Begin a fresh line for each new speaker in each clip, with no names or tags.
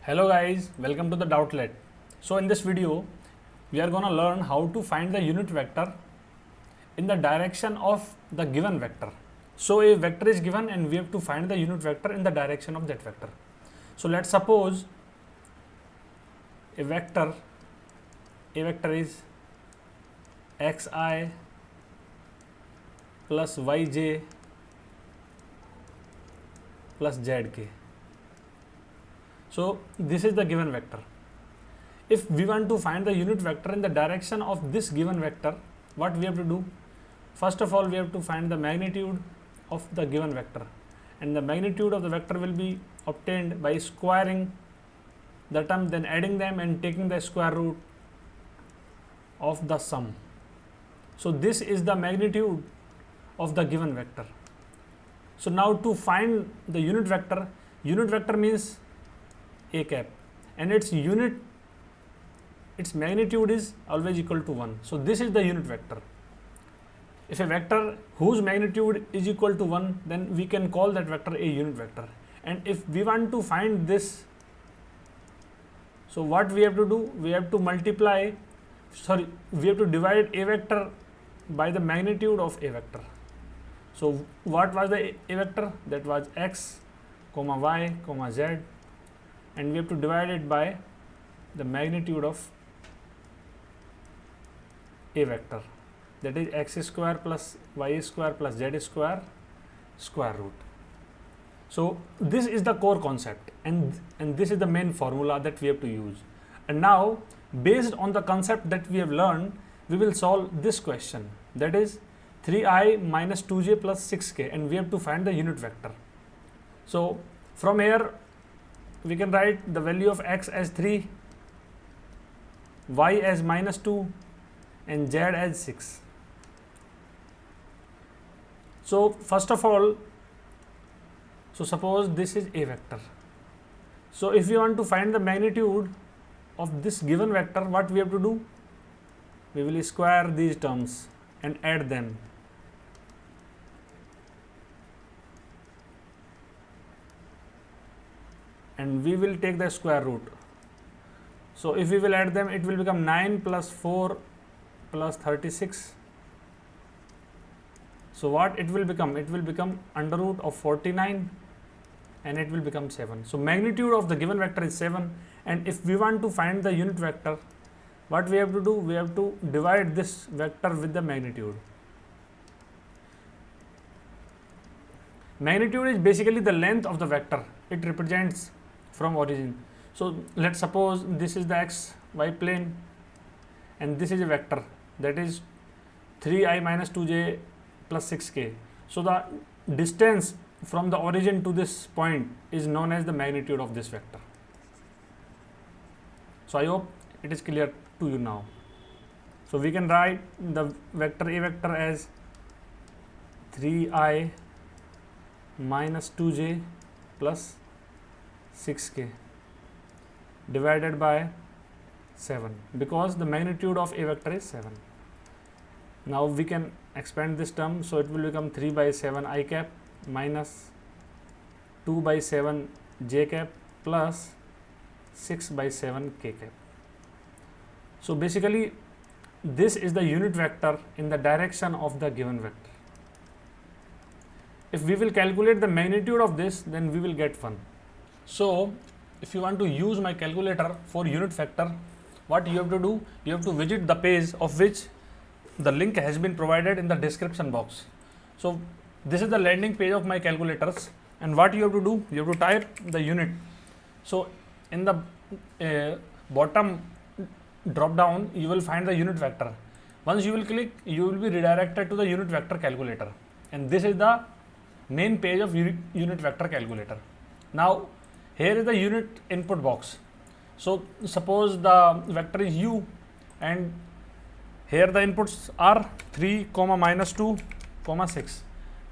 Hello guys, welcome to the Doubtlet. So in this video, we are going to learn how to find the unit vector in the direction of the given vector. So a vector is given and we have to find the unit vector in the direction of that vector. So let's suppose a vector is xi plus yj plus zk. So this is the given vector. If we want to find the unit vector in the direction of this given vector, what we have to do? First of all, we have to find the magnitude of the given vector, and the magnitude of the vector will be obtained by squaring the term, then adding them and taking the square root of the sum. So this is the magnitude of the given vector. So now to find the unit vector means a cap, and its magnitude is always equal to 1. So this is the unit vector. If a vector whose magnitude is equal to 1, then we can call that vector a unit vector. And if we want to find this, so what we have to do? We have to divide a vector by the magnitude of a vector. So what was the a vector? That was x, y, z, and we have to divide it by the magnitude of a vector, that is x square plus y square plus z square square root. So this is the core concept, and this is the main formula that we have to use. And now, based on the concept that we have learned, we will solve this question, that is 3i minus 2j plus 6k, and we have to find the unit vector. So from here we can write the value of x as 3, y as minus 2, and z as 6. So first of all, so suppose this is a vector. So if we want to find the magnitude of this given vector, what we have to do? We will square these terms and add them. And we will take the square root. So if we will add them, it will become 9 plus 4 plus 36. So what it will become? It will become under root of 49, and it will become 7. So magnitude of the given vector is 7, and if we want to find the unit vector, what we have to do? We have to divide this vector with the magnitude. Magnitude is basically the length of the vector. It represents from origin. So let's suppose this is the xy plane, and this is a vector, that is 3i minus 2j plus 6k. So the distance from the origin to this point is known as the magnitude of this vector. So I hope it is clear to you now. So we can write the vector a vector as 3i minus 2j plus 6k divided by 7, because the magnitude of a vector is 7. Now we can expand this term, so it will become 3 by 7 I cap minus 2 by 7 j cap plus 6 by 7 k cap. So basically this is the unit vector in the direction of the given vector. If we will calculate the magnitude of this, then we will get 1. So if you want to use my calculator for unit vector, what you have to do? You have to visit the page of which the link has been provided in the description box. So this is the landing page of my calculators, and what you have to do? You have to type the unit. So in the bottom drop down, you will find the unit vector. Once you will click, you will be redirected to the unit vector calculator, and this is the main page of unit vector calculator. Now here is the unit input box. So suppose the vector is u, and here the inputs are 3, minus 2, 6,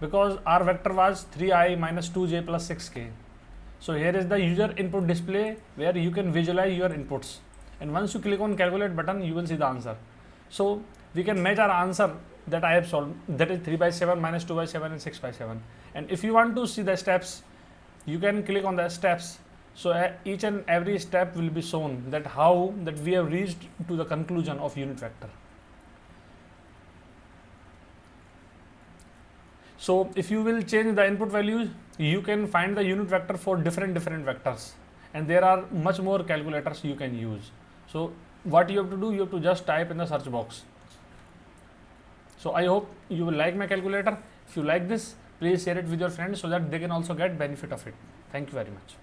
because our vector was 3i minus 2j plus 6k. So here is the user input display where you can visualize your inputs, and once you click on calculate button, you will see the answer. So we can match our answer that I have solved, that is 3 by 7 minus 2 by 7 and 6 by 7. And if you want to see the steps, you can click on the steps. So each and every step will be shown that how that we have reached to the conclusion of unit vector. So if you will change the input values, you can find the unit vector for different vectors, and there are much more calculators you can use. So what you have to do, you have to just type in the search box. So I hope you will like my calculator. If you like this, please share it with your friends so that they can also get benefit of it. Thank you very much.